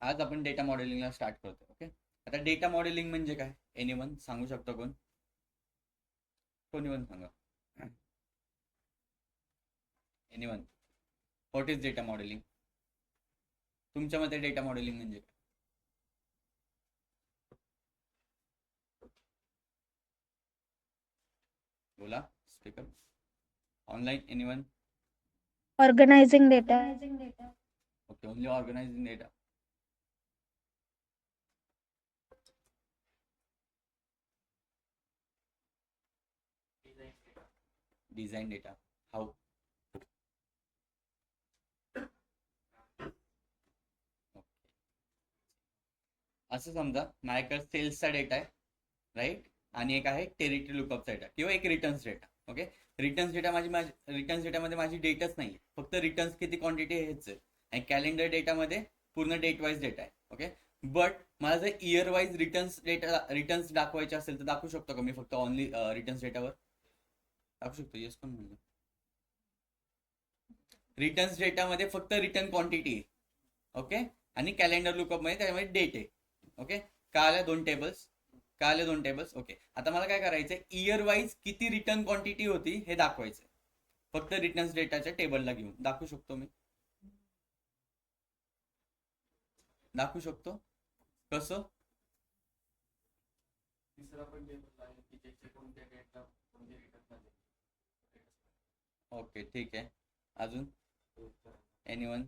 आज आपण data मॉडेलिंगला start करतो. ओके, आता डेटा मॉडेलिंग म्हणजे काय? एनीवन सांगू शकतो? कोणी पण सांगा. Anyone, what is data modelling? तुमच्या मते डेटा मॉडेलिंग म्हणजे काय? बोला, speaker online. Anyone? Organizing data. Okay, only organising data. Design data. How? असं समजा माझ्याकडे सेल्सचा डेटा आहे, राईट, आणि एक आहे टेरिटरी लुकअपचा डेटा किंवा एक returns data. Okay, returns data returns डेटामध्ये माझी डेटच नाही, फक्त रिटर्न्स किती क्वांटिटी हेच आहे. आणि कॅलेंडर डेटामध्ये पूर्ण डेट वाईज डेटा आहे. ओके, बट मला जर इयर वाईज रिटर्न्स दाखवायचे असेल तर दाखवू शकतो का मी फक्त ऑनली रिटर्न्स डेटावर? दाखवू शकतो. येस पण म्हणजे रिटर्न्स डेटामध्ये फक्त रिटर्न क्वांटिटी आहे. ओके, आणि कॅलेंडर लुकअप मध्ये त्यामध्ये डेट आहे. ओके, कळाल्या दोन टेबल्स. ओके, आता मला काय करायचंय, इयर वाईज किती रिटर्न क्वांटिटी होती हे दाखवायचंय, फक्त रिटर्न्स डेटाच्या टेबलला घेऊन. दाखवू शकतो मी? दाखवू शकतो. कसं? ओके, ठीक आहे. अजून एनीवन?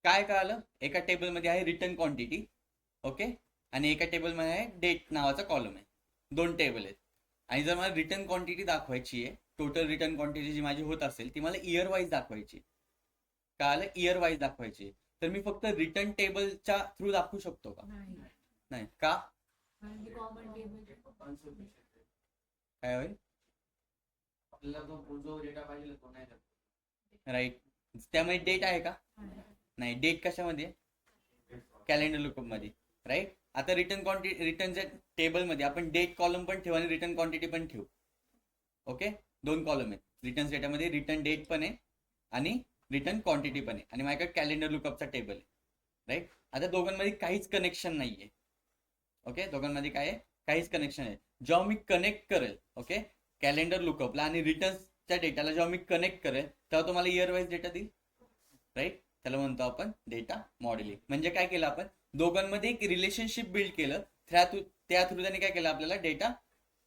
काय कळालं? एका टेबलमध्ये आहे रिटर्न क्वांटिटी, ओके, आणि एका टेबलमध्ये आहे डेट नावाचा कॉलम आहे. दोन टेबल आहेत. आणि जर मला रिटर्न क्वांटिटी दाखवायची आहे, टोटल रिटर्न क्वांटिटी जी माझी होत असेल ती मला इयर वाईज दाखवायची. कळालं? इयर वाईज दाखवायची. तर मी फक्त रिटर्न टेबलच्या थ्रू दाखवू शकतो का? नाही. का? काय होईल? राईट, त्यामध्ये डेट आहे का? नाही. डेट कशामध्ये? कॅलेंडर लुकअप मध्ये, राईट. आता रिटर्नच्या टेबलमध्ये आपण डेट कॉलम पण ठेवू आणि रिटर्न क्वांटिटी पण ठेवू. ओके, दोन कॉलम आहेत रिटर्न डेटामध्ये. रिटर्न डेट पण आहे आणि रिटर्न क्वांटिटी पण आहे, आणि माझ्याकडे कॅलेंडर लुकअपचा टेबल आहे, राईट. आता दोघांमध्ये काहीच कनेक्शन नाहीये. ओके, दोघांमध्ये काय आहे? काहीच कनेक्शन आहे. जेव्हा मी कनेक्ट करेल, ओके, कॅलेंडर लुकअपला आणि रिटर्नच्या डेटाला जेव्हा मी कनेक्ट करेल तेव्हा तुम्हाला इयर वाईज डेटा देईल, राईट. त्याला म्हणतो आपण डेटा मॉडेलिंग. म्हणजे काय केलं आपण? दोघांमध्ये एक रिलेशनशिप बिल्ड केलं, त्या थ्रू त्यांनी काय केलं, आपल्याला डेटा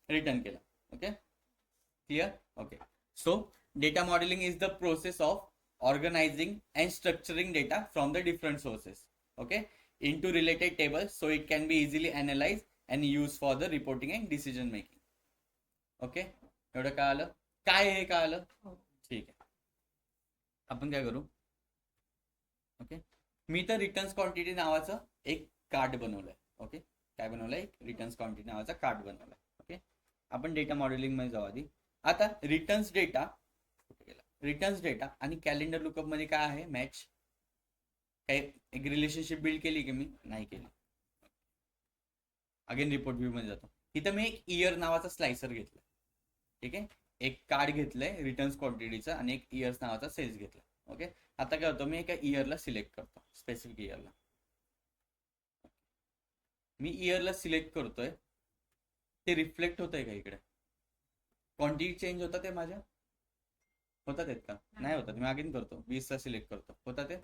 रिटर्न केला. Okay, clear? Okay, so data modelling is the process of organizing and structuring data from the different sources, okay, into related tables so it can be easily analyzed and used for the reporting and decision making. Okay, एवढं कळालं? काय हे कळालं? ठीक आहे. आपण काय करू? ओके, मी तर रिटर्न्स क्वांटिटी नावाचं एक कार्ड बनवलंय. ओके, काय बनवलंय? एक रिटर्न्स क्वांटिटी नावाचा कार्ड बनवलाय. ओके, आपण डेटा मॉडेलिंग मध्ये जाऊ आधी. आता रिटर्न्स डेटा आणि कॅलेंडर लुकअप मध्ये काय आहे मॅच? काय एक रिलेशनशिप बिल्ड केली की मी? नाही केली. अगेन रिपोर्ट व्ह्यू मध्ये जातो. इथं मी एक इयर नावाचा स्लायसर घेतलाय. ठीक आहे, एक कार्ड घेतलंय रिटर्न्स क्वांटिटीचा आणि एक इयर्स नावाचा सेल्स घेतला. ओके, आता काय होतं, मी एका इयरला सिलेक्ट करतो, स्पेसिफिक इयरला. मी इयरला सिलेक्ट करतोय, ते रिफ्लेक्ट होतंय का इकडे? क्वांटिटी चेंज होतात ते माझ्या? होतात आहेत का? नाही होतात. मी अगेन करतो, 20 ला सिलेक्ट करतो, होतात ते.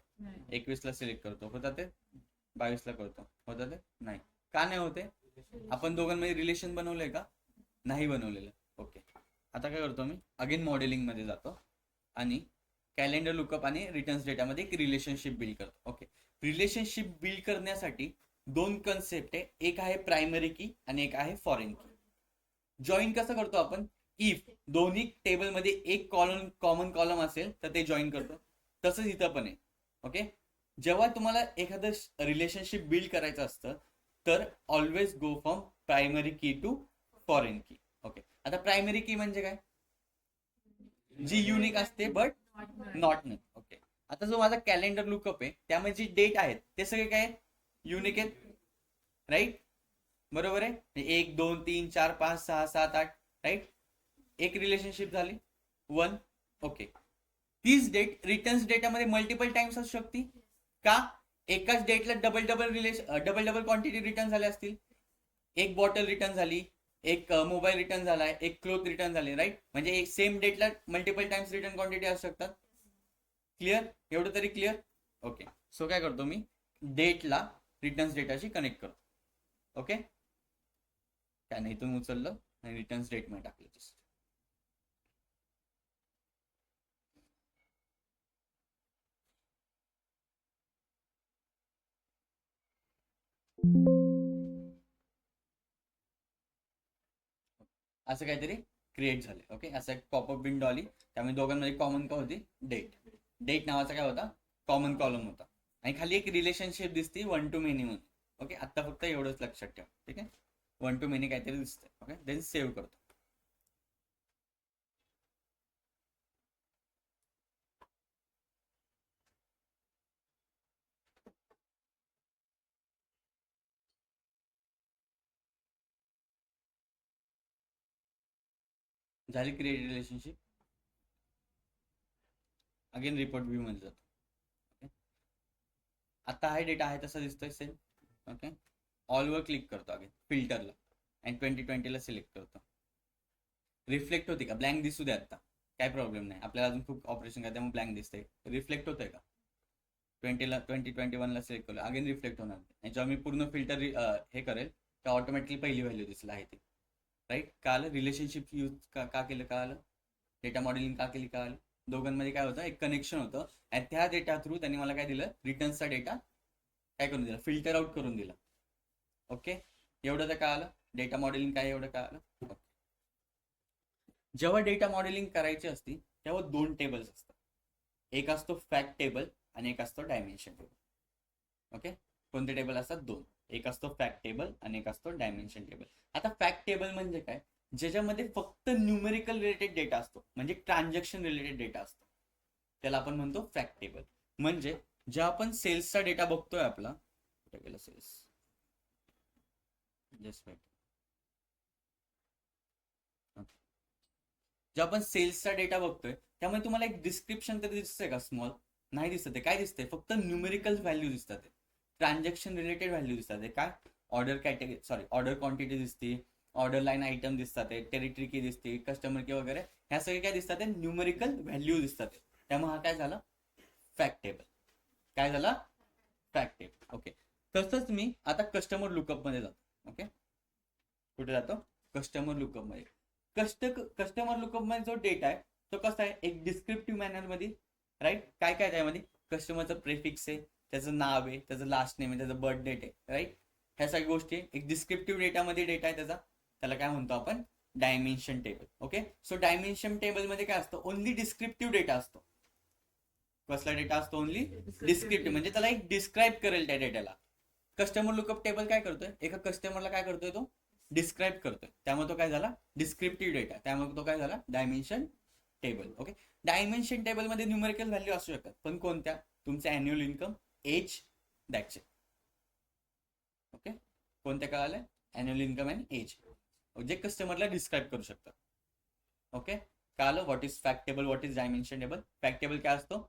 21 ला सिलेक्ट करतो, होतात ते. 22 ला करतो, होतात ते. नाही. का नाही होते? आपण दोघांमध्ये रिलेशन बनवलंय का? नाही बनवलेलं. ओके, आता काय करतो मी? अगेन मॉडेलिंग मध्ये जातो आणि कॅलेंडर लुकअप आणि रिटर्न्स डेटामध्ये एक रिलेशनशिप बिल्ड करतो. ओके, रिलेशनशिप बिल्ड करण्यासाठी दोन कन्सेप्ट आहे, एक आहे प्रायमरी की आणि एक आहे फॉरेन की. जॉईन कसं करतो आपण? इफ दोन्ही टेबलमध्ये एक कॉमन कॉलम असेल तर ते जॉईन करतो. तसंच इथं पण आहे. ओके, जेव्हा तुम्हाला एखादं रिलेशनशिप बिल्ड करायचं असतं तर ऑलवेज गो फ्रॉम प्रायमरी की टू फॉरेन की. ओके, आता प्रायमरी की म्हणजे काय? जी युनिक असते बट नॉट नन. ओके, आता जो माझा कॅलेंडर लुकअप आहे त्यामध्ये जी डेट आहेत ते सगळे काय युनिक आहेत, राईट. बरोबर आहे. 1 2 3 4 5 6 7 8, राईट. एक रिलेशनशिप झाली 1. ओके, तीच डेट रिटर्न्स डेटामध्ये मल्टिपल टाइम्स असू शकते का? एकाच डेटला डबल डबल क्वांटिटी रिटर्न झाले असतील. एक बॉटल रिटर्न झाली, एक मोबाईल रिटर्न झालाय, एक क्लोथ रिटर्न झाले, राईट. म्हणजे एक सेम डेटला मल्टिपल टाइम्स रिटर्न क्वांटिटी असू शकतात. क्लिअर? एवढं तरी क्लिअर? ओके. सो काय करतो मी, डेटला रिटर्न्स डेटाशी कनेक्ट करतो. ओके, काय नाही, इथून उचललं आणि रिटर्न्स डेट मध्ये टाकलं जस्ट. असं काहीतरी क्रिएट झाले. ओके, असं एक पॉपअप विंडो आली. त्यामुळे दोघांमध्ये कॉमन काय होती, डेट. डेट नावाचा काय होता, कॉमन कॉलम होता. आणि खाली एक रिलेशनशिप दिसती 1 to many म्हणून. ओके, आता फक्त एवढंच लक्षात ठेवा. ठीक आहे, 1 to many काहीतरी दिसतंय. ओके, देन सेव्ह करतो. झाली create relationship. Again report view मध्ये जातो. ओके, आता हा डेटा आहे तसा दिसतोय सेम. ओके, ऑलवर क्लिक करतो अगेन फिल्टरला आणि 2020ला सिलेक्ट करतो. रिफ्लेक्ट होते का, ब्लँक दिसू दे आता, काय प्रॉब्लेम नाही, आपल्याला अजून खूप ऑपरेशन काय त्यामुळे ब्लँक दिसतंय. रिफ्लेक्ट होतंय का, 2021ला सिलेक्ट केलं, अगेन रिफ्लेक्ट होणार. आणि जेव्हा मी पूर्ण फिल्टर हे करेल तर ऑटोमॅटिकली पहिली व्हॅल्यू दिसेल आहे ती. राईट, का आलं, रिलेशनशिप यूज का केलं, का आलं, डेटा मॉडेलिंग का केली, का आलं. दोघांमध्ये काय होतं, एक कनेक्शन होतं आणि त्या डेटा थ्रू त्यांनी मला काय दिलं, रिटर्न्सचा डेटा काय करून दिला, फिल्टर आउट करून दिला. ओके, एवढं तर काय आलं, डेटा मॉडेलिंग काय एवढं काय आलं. ओके, जेव्हा डेटा मॉडेलिंग करायची असती तेव्हा 2 टेबल्स असतात. एक असतो फॅक्ट टेबल आणि एक असतो डायमेन्शन टेबल. ओके, कोणते टेबल असतात, 2. एक असतो फॅक्ट टेबल आणि एक असतो डायमेन्शन टेबल. आता फॅक्ट टेबल म्हणजे काय, ज्याच्यामध्ये फक्त न्यूमेरिकल रिलेटेड डेटा असतो, म्हणजे ट्रान्झॅक्शन रिलेटेड डेटा असतो, त्याला आपण म्हणतो फॅक्ट टेबल. म्हणजे जेव्हा आपण सेल्सचा डेटा बघतोय आपला, कुठे गेला सेल्स, जस्ट वेट. जेव्हा आपण सेल्सचा डेटा बघतोय त्यामुळे तुम्हाला एक डिस्क्रिप्शन तरी दिसतंय का, स्मॉल, नाही दिसत आहे. काय दिसतंय, फक्त न्यूमेरिकल व्हॅल्यू दिसतात, ट्रान्झॅक्शन रिलेटेड व्हॅल्यू दिसतात. काय, order category, sorry, order quantity दिसते, ऑर्डर लाईन आयटम दिसतात, टेरिटरी की दिसते, कस्टमर की वगैरे, ह्या सगळे काय दिसतात, न्यूमेरिकल व्हॅल्यू दिसतात. त्यामुळे हा काय झाला, फॅक्ट टेबल. काय झाला, फॅक्ट टेबल. ओके, तसंच मी आता कस्टमर लुकअप मध्ये जातो. ओके, कुठे जातो, कस्टमर लुकअप मध्ये. कस्टमर लुकअप मध्ये जो डेटा आहे तो कसा आहे, एक डिस्क्रिप्टिव्ह मॅनर मध्ये, राईट. काय काय त्यामध्ये, कस्टमरचं प्रेफिक्स आहे, त्याचं नाव आहे, त्याचं लास्ट नेम आहे, त्याचं बर्थ डेट आहे, राईट. ह्या सगळ्या गोष्टी एक डिस्क्रिप्टिव्ह डेटामध्ये डेटा आहे त्याचा, त्याला काय म्हणतो आपण, dimension table. Okay, so dimension table मध्ये काय असतं, ओनली डिस्क्रिप्टिव्ह डेटा असतो. कसला डेटा असतो, ओनली डिस्क्रिप्टिव्ह, म्हणजे त्याला एक डिस्क्राईब करेल त्या डेटाला. कस्टमर लुकअप टेबल काय करतोय, एका कस्टमरला काय करतोय, तो डिस्क्राईब करतोय, त्यामुळे तो काय झाला, डिस्क्रिप्टिव्ह डेटा, त्यामुळे तो काय झाला, dimension table. Okay, dimension table मध्ये न्यूमेरिकल व्हॅल्यू असू शकतात, पण कोणत्या, तुमचं annual income, age, that's it. Okay, कोणत्या कळाल्या, अॅन्युअल इन्कम अँड एज, जे कस्टमरला डिस्क्राईब करू शकतात. ओके, कळालं, what is fact table, what is dimension table. Fact table काय असतो,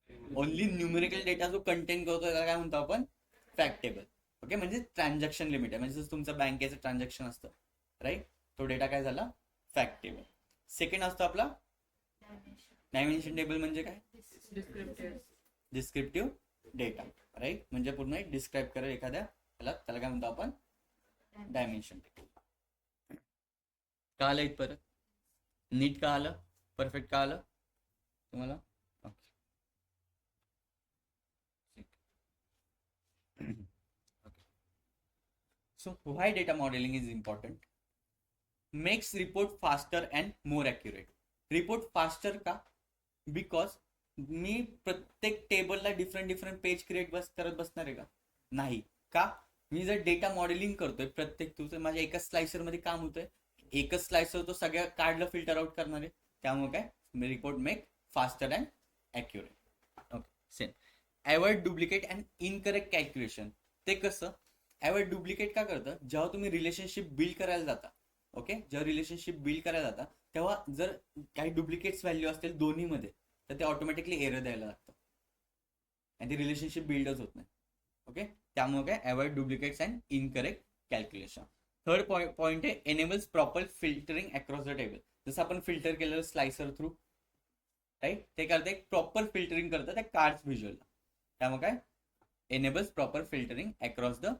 ओनली न्यूमेरिकल डेटा जो कंटेन करतो त्याला काय म्हणतो आपण, फॅक्ट टेबल. ओके, म्हणजे ट्रान्झॅक्शन लिमिट आहे, म्हणजे तुमचं बँकेचं ट्रान्झॅक्शन असतं, राईट, तो डेटा काय झाला, फॅक्ट टेबल. सेकंड असतो आपला डायमेन्शन टेबल, म्हणजे काय, डिस्क्रिप्टिव्ह डेटा, राईट, म्हणजे पूर्ण डिस्क्राईब करेल एखाद्या, त्याला काय म्हणतो आपण, डायमेन्शन टेबल. का आलं इथपर्यंत, नीट का आलं, परफेक्ट का आलं तुम्हाला. So why data modeling is important? Makes report faster and more accurate. Report faster का, बिकॉज मी प्रत्येक टेबलला डिफरंट पेज क्रिएट करत बसणार आहे का, नाही. का, मी जर डेटा मॉडेलिंग करतोय, प्रत्येक तुझं माझ्या एकाच स्लायसर मध्ये काम होतंय, एकच स्लायसर तो सगळ्या कार्डला फिल्टर आउट करणार आहे, त्यामुळे काय, मी report make faster and accurate. Okay, same. Avoid duplicate and incorrect calculation. ते कसं, अवॉइड डुप्लिकेट का करतं, जेव्हा तुम्ही रिलेशनशिप बिल्ड करायला जाता, ओके, जेव्हा रिलेशनशिप बिल्ड करायला जाता तेव्हा जर काही डुप्लिकेट्स व्हॅल्यू असतील दोन्हीमध्ये तर ते ऑटोमॅटिकली एरर द्यायला लागतं आणि ती रिलेशनशिप बिल्डच होत नाही. ओके, त्यामुळे काय avoid duplicates and incorrect calculation. Third point आहे enables proper filtering across the table. जसं आपण फिल्टर केलेलं स्लायसर थ्रू, राईट, ते करते प्रॉपर फिल्टरिंग करतं त्या कार्ड्स व्हिज्युअलला. त्यामुळे काय enables proper filtering across the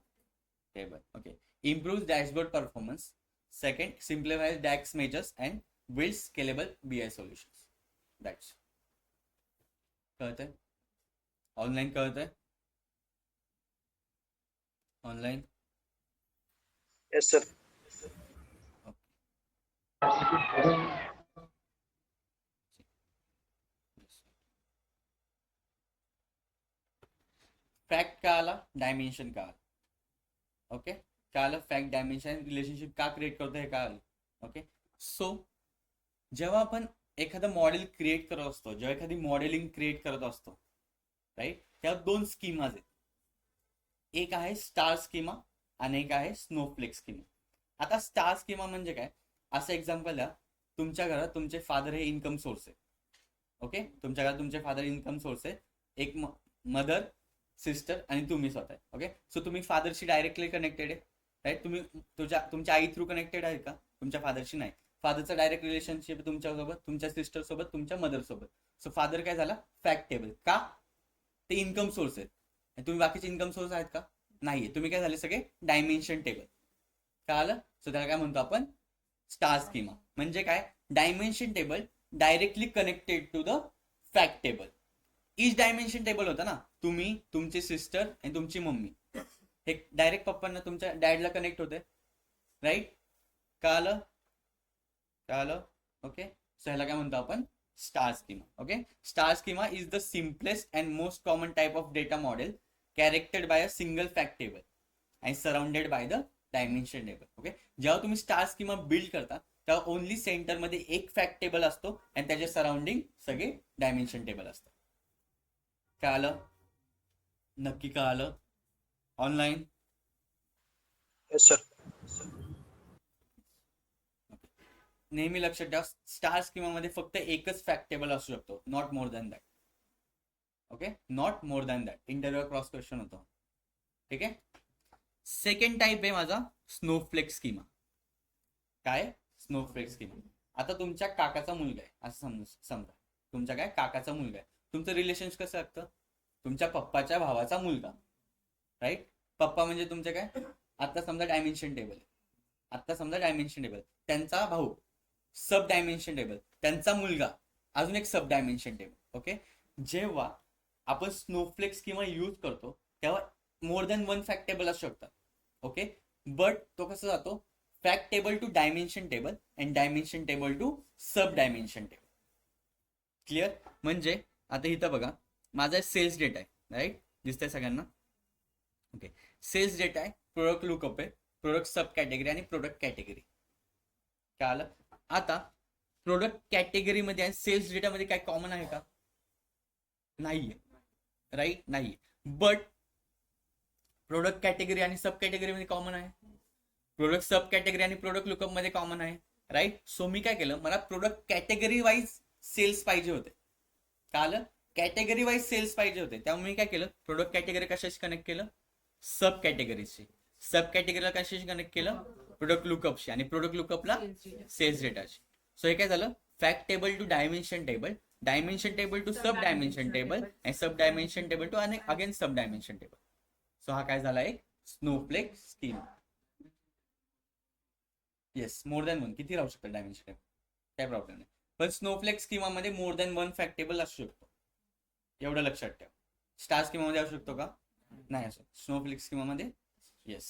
table. Okay, improves dashboard performance. Second, simplifies DAX measures and builds scalable BI solutions. That's कळतंय? ऑनलाईन कळतंय? ऑनलाईन? Yes, sir. फॅक्ट का आला, डायमेन्शन का आला. ओके, काय आलं, फॅक्ट डायमेन्शन रिलेशनशिप का क्रिएट करतो हे काय आलं. ओके, सो जेव्हा आपण एखादं मॉडेल क्रिएट करत असतो, जेव्हा एखादी मॉडेलिंग क्रिएट करत असतो, राईट, त्या दोन स्कीमाज आहेत. एक आहे स्टार स्कीमा आणि एक आहे स्नोफ्लेक स्कीमा. आता स्टार स्कीमा म्हणजे काय, असं एक्झाम्पल द्या, तुमच्या घरात तुमचे फादर हे इन्कम सोर्स आहे. ओके, तुमच्या घरात तुमचे फादर इन्कम सोर्स आहे, एक मदर, सिस्टर आणि तुम्ही स्वतः. ओके, सो तुम्ही फादरशी डायरेक्टली कनेक्टेड आहे, राईट. तुम्ही तुमच्या आई थ्रू कनेक्टेड आहे का, तुमच्या फादरशी नाही. फादरचं डायरेक्ट रिलेशनशिप तुमच्यासोबत, तुमच्या सिस्टर सोबत, तुमच्या मदर सोबत. सो फादर काय झाला, फॅक्ट टेबल. का, ते इन्कम सोर्स आहेत. तुम्ही बाकीचे इन्कम सोर्स आहेत का, नाहीये. तुम्ही काय झाले सगळे डायमेन्शन टेबल. काय आलं, सो त्याला काय म्हणतो आपण, स्टार स्कीमा. म्हणजे काय, dimension table directly connected to the fact table. Each dimension table होता ना, तुम्ही, तुमची सिस्टर आणि तुमची मम्मी, हे डायरेक्ट पप्पांना तुमच्या डॅडला कनेक्ट होते, राईट. कळालं, कळालं. ओके, सो ह्याला काय म्हणतो आपण, star schema. Okay, star schema is the simplest and most common type of data model कॅरेक्टेड by a single fact table and surrounded by the dimension table. Okay, जेव्हा तुम्ही स्टार स्कीमा बिल्ड करता तेव्हा only सेंटरमध्ये एक fact table असतो आणि त्याच्या सराउंडिंग सगळे डायमेन्शन टेबल असतात. कळालं, नक्की कळालं, ऑनलाईन? Yes, sir. नेहमी लक्षात ठेवा, स्टार स्कीमामध्ये फक्त एकच फॅक्ट टेबल असू शकतो, not more than that. Okay, not more than that. Interview cross question होतो, ठीक आहे. सेकंड टाइप आहे माझा स्नोफ्लेक स्कीमा. काय, स्नोफ्लेक स्कीमा. आता तुमच्या काकाचा मुलगा आहे असं समजा, तुमच्या काय काकाचा मुलगा आहे. तुमचं रिलेशन कसं लागतं, तुमच्या पप्पाच्या भावाचा मुलगा, राईट. पप्पा म्हणजे तुमचे काय, आता समजा डायमेन्शन टेबल आहे, आता समजा डायमेन्शन टेबल, त्यांचा भाऊ सब डायमेन्शन टेबल, त्यांचा मुलगा अजून एक सब डायमेन्शन टेबल. ओके, जेव्हा आपण स्नोफ्लेक स्कीमा यूज करतो तेव्हा more than one fact table असू शकतात. ओके, बट तो कसं जातो, fact table to dimension table and dimension table to sub dimension table. Clear. म्हणजे आता इथं बघा, माझा सेल्स डेटा आहे, राईट, दिसतंय सगळ्यांना. ओके, सेल्स डेटा आहे, प्रोडक्ट लुकअप आहे, प्रोडक्ट सब कॅटेगरी आणि प्रोडक्ट कॅटेगरी. काय आलं, आता प्रोडक्ट कॅटेगरीमध्ये आणि सेल्स डेटामध्ये काय कॉमन आहे का, नाहीये, राईट, नाहीये. बट प्रोडक्ट कॅटेगरी आणि सब कॅटेगरीमध्ये कॉमन आहे, प्रोडक्ट सब कॅटेगरी आणि प्रोडक्ट लुकअप मध्ये कॉमन आहे, राईट. सो मी काय केलं, मला प्रोडक्ट कॅटेगरी वाईज सेल्स पाहिजे होते. काल कॅटेगरी वाईज सेल्स पाहिजे होते, त्यामुळे मी काय केलं, प्रोडक्ट कॅटेगरी कशाशी कनेक्ट केलं, सब कॅटेगरीशी. सब कॅटेगरीला कशाशी कनेक्ट केलं, प्रोडक्ट लुकअपशी, आणि प्रोडक्ट लुकअपला सेल्स डेटाशी. सो हे काय झालं, fact table to dimension table, dimension table to sub dimension table आणि सब डायमेन्शन टेबल टू आणि again sub dimension table. So हा काय झाला, एक snowflake scheme. Yes, more than one, किती राहू शकतात डायमेन्शन टेबल, काय प्रॉब्लेम नाही. पण स्नोफ्लेक स्कीमामध्ये more than one fact table असू शकतो, एवढं लक्षात ठेवा. स्टार स्कीमामध्ये असू शकतो का, नाही असं. स्नोफ्लेक स्कीमामध्ये yes.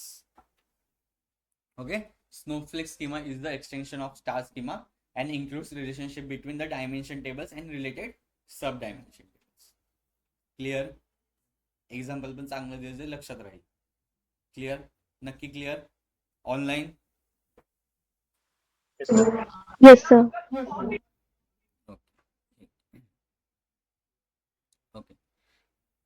Okay, snowflake schema is the extension of star schema and includes relationship between the dimension tables and related sub dimension tables. Clear? Example पण चांगलं द्यायचं, लक्षात राहील. क्लिअर, नक्की clear, online? Yes, sir. Okay.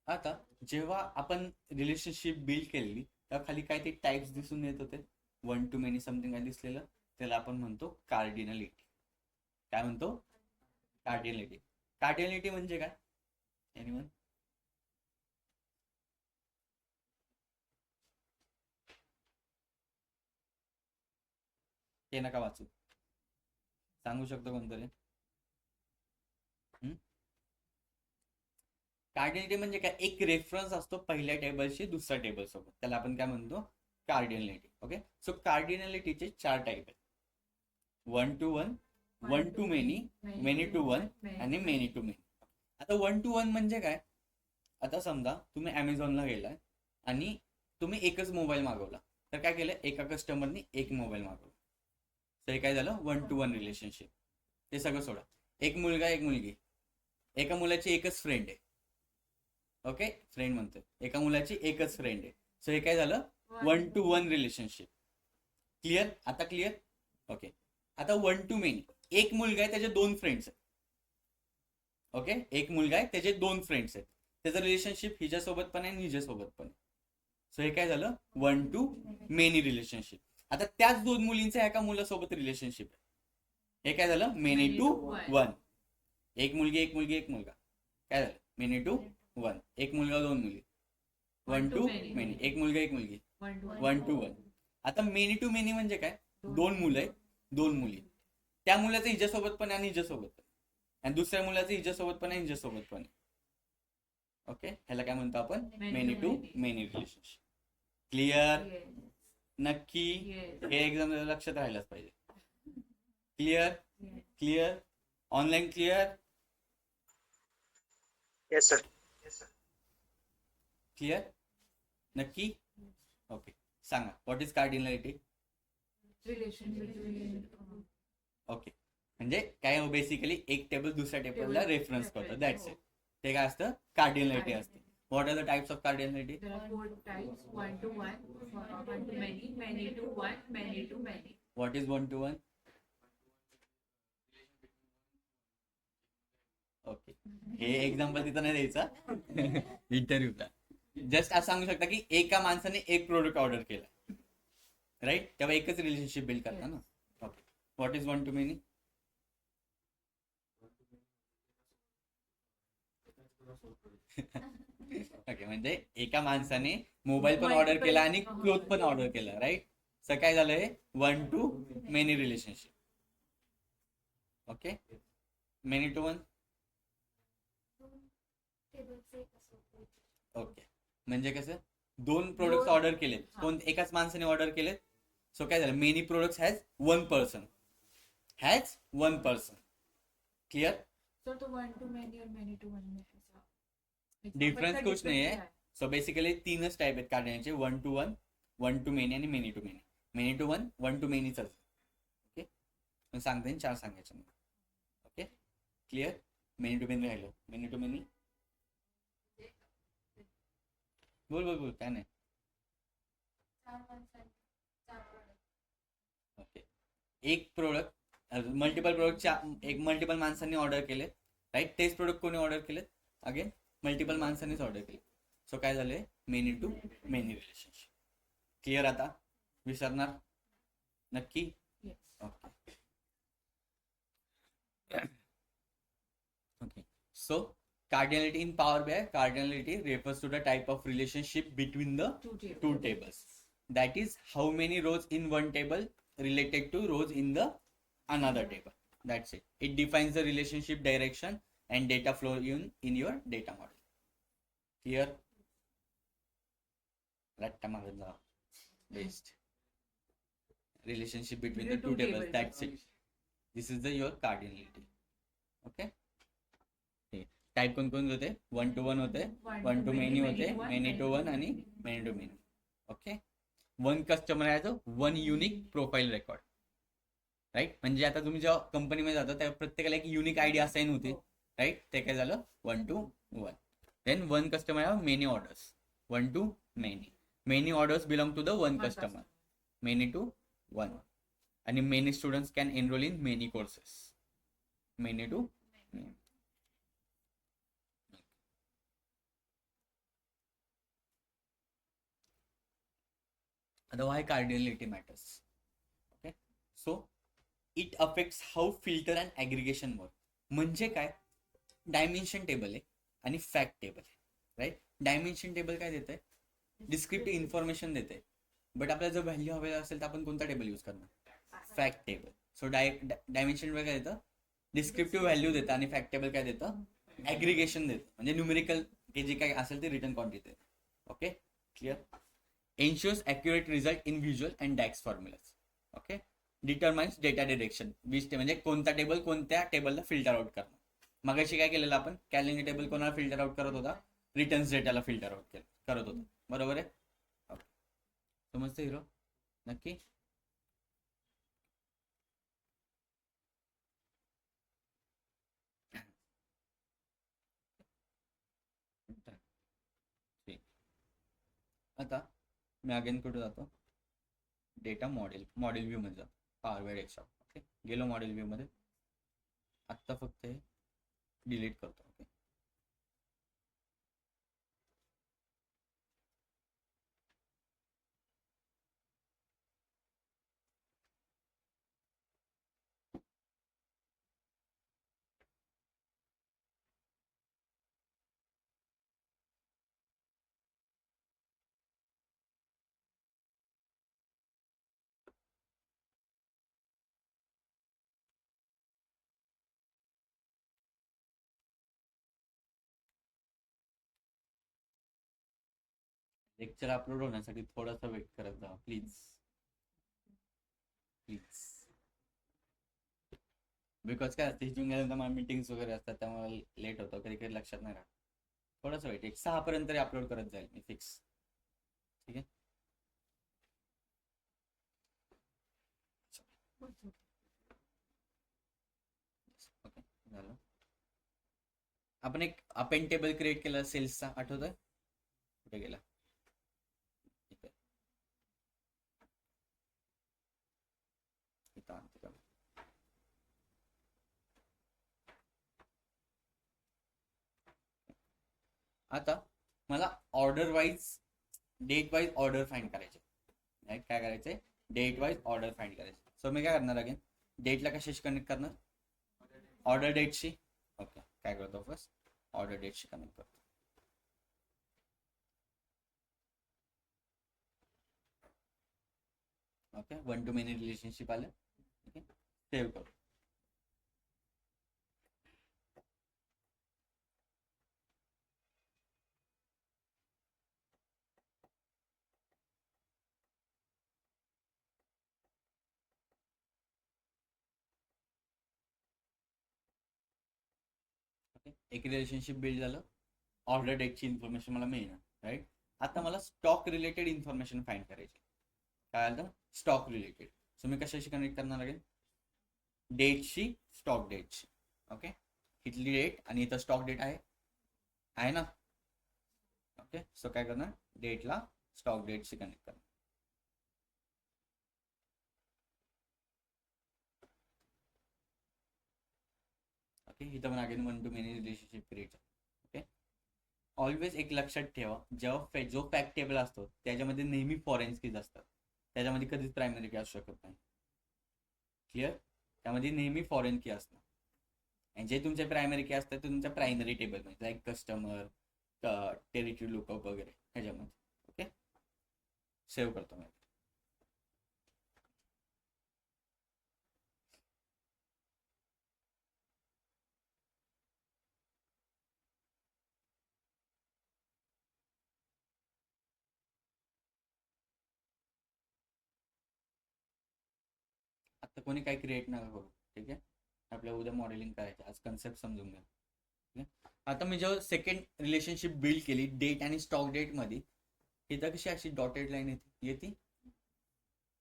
आता जेव्हा आपण रिलेशनशिप बिल्ड केलेली तेव्हा खाली काय ते टाइप्स दिसून येत होते, वन टू मेनी समथिंग काय दिसलेलं, त्याला आपण म्हणतो कार्डिनलिटी. काय म्हणतो, कार्डिनलिटी. कार्डिनलिटी म्हणजे काय, एनीवन? ते नका वाचू, सांगू शकतो कोणतरी. कार्डिनलिटी म्हणजे काय, एक रेफरन्स असतो पहिल्या टेबलशी दुसऱ्या टेबल सोबत, त्याला आपण काय म्हणतो, कार्डिनलिटी. ओके, सो कार्डिनलिटीचे 4 टाईप आहेत, 1 to 1, 1 to many, many to 1 आणि many to many. आता 1 to 1 म्हणजे काय, आता समजा तुम्ही ॲमेझॉनला गेलाय आणि तुम्ही एकच मोबाईल मागवला, तर काय केलं, एका कस्टमरनी एक मोबाईल मागवला, तर हे काय झालं, 1 to 1 रिलेशनशिप. ते सगळं सोडा, एक मुलगा एक मुलगी, एका मुलाची एकच फ्रेंड आहे. ओके, फ्रेंड म्हणतोय, एका मुलाची एकच फ्रेंड आहे, सो हे काय झालं, 1 to 1 रिलेशनशिप. क्लिअर, आता क्लिअर. ओके, आता 1 to many, एक मुलगा आहे त्याचे 2 फ्रेंड्स आहेत. ओके, एक मुलगा आहे त्याचे 2 फ्रेंड्स आहेत, त्याचं रिलेशनशिप हिच्यासोबत पण आहे आणि हिच्यासोबत पण आहे, सो हे काय झालं, 1 to many रिलेशनशिप. आता त्याच 2 मुलींचं एका मुलासोबत रिलेशनशिप आहे, हे काय झालं, many to 1. एक मुलगी एक मुलगी एक मुलगा, काय झालं, many to 1. एक मुलगा 2 मुली, 1 to many. एक मुलगा एक मुलगी, 1 to 1. आता many to many म्हणजे काय, 2 मुलं आहेत 2 मुली, त्या मुलाचं हिच्यासोबत पण आणि हिच्यासोबत पण, आणि दुसऱ्या मुलाचं हिच्यासोबत पण आहे हिच्यासोबत पण. ओके, ह्याला काय म्हणतो आपण, many to many relationship. Clear, नक्की, हे एक्झाम लक्षात राहिलंच पाहिजे. Clear, clear, online clear. Yes sir. Clear, नक्की. ओके, सांगा, व्हॉट इज कार्डिनलिटी. ओके, म्हणजे काय, बेसिकली एक टेबल दुसऱ्या टेबलला रेफरन्स करतो, दॅट्स इट. ते काय असतं, कार्डिनलिटी असते. What are the types of cardinality. There are 4 types: 1 to 1, 1 to many, many to 1, many to many. What is 1 to 1. Okay, हे एक्झाम्पल तिथं नाही द्यायचा इंटरव्ह्यूला. जस्ट असं सांगू शकता की एका माणसाने एक प्रोडक्ट ऑर्डर केला, राईट, तेव्हा एकच रिलेशनशिप बिल्ड करता ना. Okay, what is 1 to many. Okay, म्हणजे एका माणसाने मोबाईल पण ऑर्डर केला आणि क्लोथ पण ऑर्डर केला, राईट, सर काय झालंय, 1 to many relationship. Okay, many to 1. Okay, म्हणजे कसं, 2 प्रोडक्ट ऑर्डर केलेत, एकाच माणसाने ऑर्डर केलेत, सो काय झालं, many products has 1 person, has 1 person. Clear. So to 1 to many और many to 1 में ऐसा डिफरन्स कुछ नाही आहे. सो बेसिकली 3च टाईप आहेत काढण्याचे, 1 to 1, 1 to many आणि many to many. many to 1, 1 to many चालतं. ओके, पण सांगता येईल 4 सांगायचे मला. Okay, clear. many to many राहिलं, many to many. बोल बोल बोल, काय नाही. ओके, एक प्रोडक्ट, मल्टिपल प्रोडक्टच्या एक मल्टिपल माणसांनी ऑर्डर केले, राईट, तेच प्रोडक्ट कोणी ऑर्डर केले, अगेन मल्टिपल माणसांनीच ऑर्डर केले, सो काय झाले, many to many relationship. Clear, आता विसरणार नक्की. Okay, okay, so cardinality in Power BI, cardinality refers to the type of relationship between the 2 tables. That is, how many rows in one table related to rows in the another table. That's it. It defines the relationship direction and data flow in your data model. Clear? Based relationship between the 2 tables. That's it. This is your cardinality. Okay. Type कोण होते, 1 to 1 होते, 1 to many होते, many to 1 आणि many to many. Okay, 1 customer has 1 unique profile record, right, म्हणजे आता तुम्ही जेव्हा कंपनीमध्ये जाता तेव्हा प्रत्येकाला एक युनिक आयडी असाइन होते, राईट, ते काय झालं, 1 to 1. Then 1 customer have many orders, 1 to many. Many orders belong to the 1 customer, many to 1. आणि many students can enroll in many courses, many to many. Why cardinality matters. Okay, so it affects how filter and aggregation work. म्हणजे काय, dimension table आहे आणि fact table आहे, right. Dimension table काय देत आहे, descriptive information देते, but आपल्याला जर व्हॅल्यू हवे असेल तर आपण कोणता टेबल यूज करणार, फॅक्ट टेबल. सो डायमेन्शन काय देतं, डिस्क्रिप्टिव्ह व्हॅल्यू देतं, आणि फॅक्ट टेबल काय देतं, ऍग्रिगेशन देतं, म्हणजे न्यूमेरिकल हे जे काय असेल ते return quantity. Okay, clear. Ensures accurate result in visual and DAX formulas. Okay, determines data direction, म्हणजे कोणता टेबल कोणत्या टेबलला फिल्टर आउट करणं. मगाशी काय केलेलं आपण, कॅलेंडर टेबल कोणाला फिल्टर आउट करत होता, रिटर्न्स डेटाला फिल्टर आउट करत होता, बरोबर आहे. ओके, समजतं हिरो, नक्की. आता मी अगेन कुठे जातो, डेटा मॉडेल व्ह्यू मध्ये जातो, पॉवर BI डेस्कटॉप. ओके, गेलो मॉडेल व्ह्यू मध्ये. आत्ता फक्त हे डिलीट करतो. ओके, लेक्चर अपलोड होण्यासाठी थोडासा वेट करत जा प्लीज. बिकॉज काय असते, इथून गेल्यानंतर मला मीटिंग्स वगैरे असतात, त्यामुळे लेट होतं, कधी कधी लक्षात नाही राहत. थोडंसं वेट, 6 पर्यंत तरी अपलोड करत जाईल मी, फिक्स. ठीक आहे, ओके झालं. आपण एक अपेंड टेबल क्रिएट केलं सेल्सचा, आठवतोय, कुठे गेला. आता मला order wise, date wise order find करायचे. राईट, काय करायचंय, डेट वाईज ऑर्डर फाइंड करायचे. सो मी काय करणार, अगेन डेटला कशाशी कनेक्ट करणार, ऑर्डर डेटशी. ओके, काय करतो, फर्स्ट ऑर्डर डेटशी कनेक्ट करतो. ओके, 1 to many रिलेशनशिप आलं. ओके, सेव्ह करू. ओके, एक रिलेशनशिप बिल्ड झालं, ऑर्डर डेटची इन्फॉर्मेशन मला मिळणार. राईट, आता मला स्टॉक रिलेटेड इन्फॉर्मेशन फाइंड करायची. काय आलं, स्टॉक रिलेटेड. सो मी कशाशी कनेक्ट करणार, अगेन डेटशी, स्टॉक डेटशी. ओके, इथली डेट आणि इथं स्टॉक डेट आहे ना. ओके, सो काय करणार, डेटला स्टॉक डेटशी कनेक्ट करणार. ओके, इथं पण again 1 to many relationship create. Okay, always एक लक्षात ठेवा, जेव्हा जो फॅक्ट टेबल असतो त्याच्यामध्ये नेहमी फॉरेन कीज असतात, त्याच्यामध्ये कधीच प्रायमरी की असू शकत नाही. क्लिअर, त्यामध्ये नेहमी फॉरेन की असणार. आणि जे तुमचे प्रायमरी की असतात ते तुमच्या प्रायमरी टेबलमध्ये, लाईक कस्टमर, टेरिटरी लुकअप वगैरे ह्याच्यामध्ये. ओके, सेव्ह करतो मी. आता कोणी काही क्रिएट नका करू. ठीक आहे, आपल्याला उद्या मॉडेलिंग करायचं, आज कन्सेप्ट समजून घ्या. ठीक आहे, आता मी जेव्हा सेकंड रिलेशनशिप बिल्ड केली डेट आणि स्टॉक डेट मध्ये, इथं कशी अशी डॉटेड लाईन येते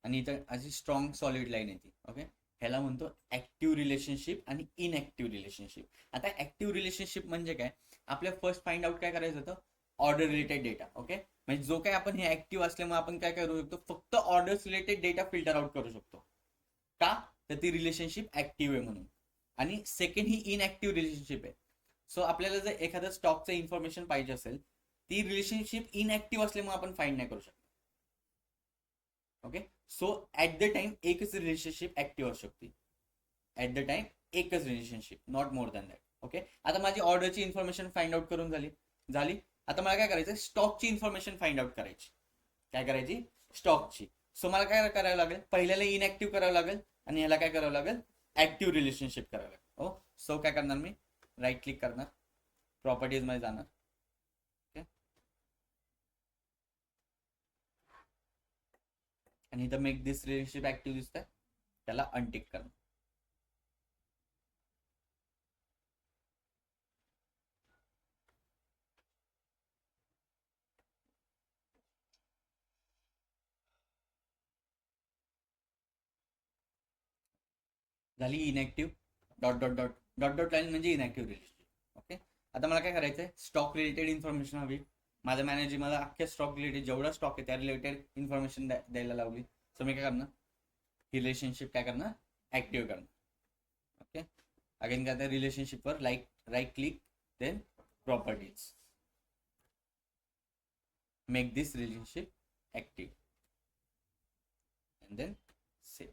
आणि इथं अशी स्ट्रॉंग सॉलिड लाईन येते. ओके, ह्याला म्हणतो ऍक्टिव्ह रिलेशनशिप आणि इनऍक्टिव्ह रिलेशनशिप. आता ऍक्टिव्ह रिलेशनशिप म्हणजे काय, आपल्या फर्स्ट फाइंड आउट काय करायचं होतं, ऑर्डर रिलेटेड डेटा. ओके, म्हणजे जो काय आपण हे ऍक्टिव्ह असल्यामुळे आपण काय करू शकतो, फक्त orders related data filter out करू शकतो. का, तर ती रिलेशनशिप ऍक्टिव्ह आहे म्हणून. आणि सेकंड ही इनऍक्टिव्ह रिलेशनशिप आहे. सो आपल्याला जर एखाद्या स्टॉकचं इन्फॉर्मेशन पाहिजे असेल, ती रिलेशनशिप इनऍक्टिव्ह असल्यामुळे आपण फाइंड नाही करू शकत. Okay, so at the time एकच रिलेशनशिप ऍक्टिव्ह असू शकते. ऍट द टाइम एकच relationship, not more than that. Okay, आता माझी ऑर्डरची इन्फॉर्मेशन फाइंड आउट करून झाली. आता मला काय करायचं, स्टॉकची इन्फॉर्मेशन फाइंड आउट करायची. काय करायची, स्टॉकची. सो मला काय करावं लागेल, पहिल्याला इनऍक्टिव्ह करावं लागेल आणि ह्याला काय करावं लागेल, ऍक्टिव्ह रिलेशनशिप करावं लागेल. हो, सो काय करणार मी, राईट क्लिक करणार, प्रॉपर्टीज मध्ये जाणार. ओके, आणि इथं मेक दिस रिलेशनशिप ऍक्टिव्ह दिसतंय, त्याला अनटिक करणार. झाली inactive, dot dot dot dot dot line म्हणजे इनॅक्टिव्ह रिलेशनशिप. ओके, आता मला काय करायचंय, स्टॉक रिलेटेड इन्फॉर्मेशन हवी. माझा मॅनेजर मला अख्ख्या स्टॉक रिलेटेड जेवढा स्टॉक आहे त्या रिलेटेड इन्फॉर्मेशन द्यायला लावली. सो मी काय करणार, ही रिलेशनशिप काय करणार, ऍक्टिव्ह करणार. ओके, अगेन काय तर रिलेशनशिपवर right click, then properties, make this relationship active and then save.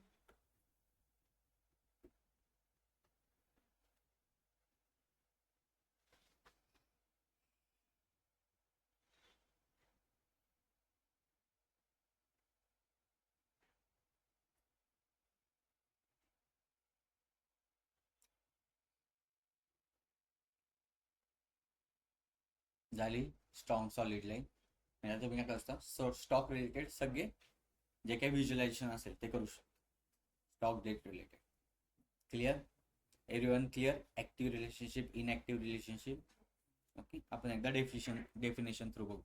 झाली स्ट्रॉंग सॉलिड लाईन. म्हणजे तुम्ही काय करता, स्टॉक रिलेटेड सगळे जे काही व्हिज्युअलायझेशन असेल ते करू शकता, stock date related. Clear, everyone clear, active relationship, inactive relationship. Okay, आपण एकदा डेफिनेशन थ्रू बघू.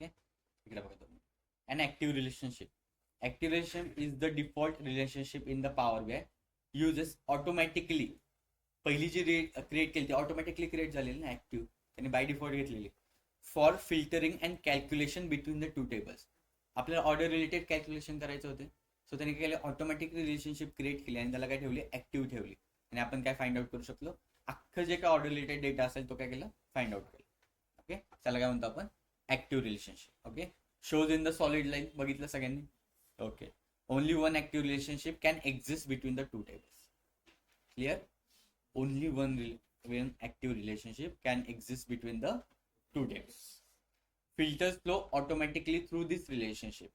इकडे बघा तुम्ही, an active relationship. Active relationship is the default relationship in the Power BI. Uses automatically, पहिली जी क्रिएट केली ती ऑटोमॅटिकली क्रिएट झालेली ना ऍक्टिव्ह, त्यांनी बाय डिफॉल्ट घेतलेली, for filtering and calculation between the two tables. आपल्याला ऑर्डर रिलेटेड कॅल्क्युलेशन करायचं होते, सो त्यांनी काय केलं, ऑटोमॅटिक रिलेशनशिप क्रिएट केली आणि त्याला काय ठेवली, ऍक्टिव्ह ठेवली. आणि आपण काय फाइंड आउट करू शकलो, अख्खं जे काय ऑर्डर रिलेटेड डेटा असेल तो काय केलं, फाइंड आउट केलं. ओके, त्याला काय म्हणतो आपण, active relationship. Okay, shows in the solid line, बघितलं सगळ्यांनी. Okay, only one active relationship can exist between the two tables. Clear, only one active relationship can exist between the two tables. Filters flow automatically through this relationship.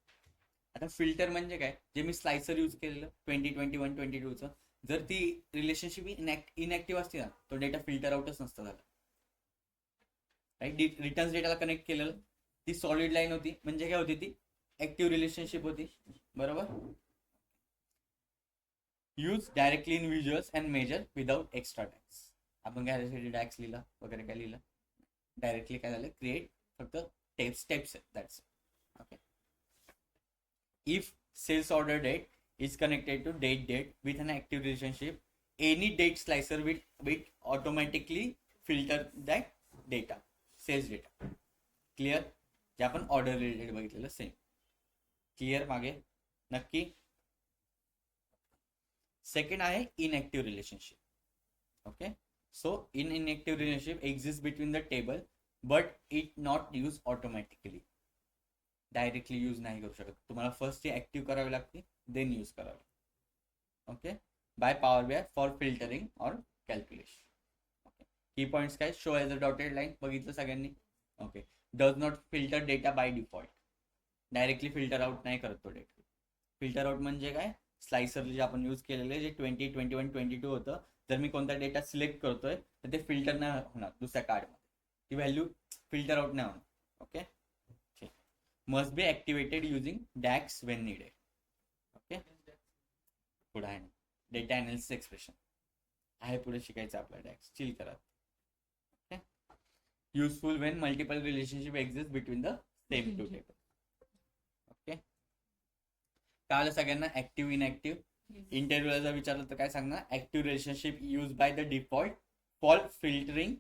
आता filter म्हणजे काय, जे मी slicer use केलेलं 2021 22चं, जर ती relationship inactive असते ना, तो डेटा फिल्टर आउटच नसतं झाला. राईट, रिटर्न्स डेटाला कनेक्ट केलेलं, ती सॉलिड लाईन होती, म्हणजे काय होती, ती ऍक्टिव्ह रिलेशनशिप होती. बरोबर, use directly in visuals and measure without extra tax. आपण काय डॅक्स लिहिला वगैरे काय लिहिलं, डायरेक्टली काय झालं, क्रिएट, फक्त स्टेप्स आहेत, that's. Okay, if sales order date is connected to date with an active relationship, any date slicer will automatically filter that data, sales data. Clear, जे आपण ऑर्डर रिलेटेड बघितलेलं सेम. क्लिअर मागे नक्की. Second आहे inactive relationship. Okay, so inactive relationship exist between the table but it not use automatically. Directly use नाही करू शकत, तुम्हाला फर्स्ट ते ऍक्टिव्ह करावी लागते, देन यूज करावे. Okay, by power BI for filtering और कॅल्क्युलेशन. ओके, की पॉइंट्स काय, show as a dotted line, बघितलं सगळ्यांनी. Okay, does not filter data by default, directly filter out नाही करत तो डेटा. फिल्टर आउट म्हणजे काय, स्लायसर जे आपण यूज केलेले, जे 2021 22 होतं, जर मी कोणता डेटा सिलेक्ट करतोय तर ते फिल्टर नाही होणार दुसऱ्या कार्डमध्ये, ती व्हॅल्यू फिल्टर आउट नाही होणार. Okay, must be activated using DAX when needed. Okay, पुढे आहे डेटा अनालिसिस एक्सप्रेशन आहे, पुढे शिकायचं आपल्याला डॅक्स, चिल करा. Okay, useful when multiple relationship exist between the same two table. Okay, कळलं सगळ्यांना, ऍक्टिव्ह इनऍक्टिव्ह. इंटरव्ह्यूला जर विचारलं तर काय सांगणार, active relationship use by the default for filtering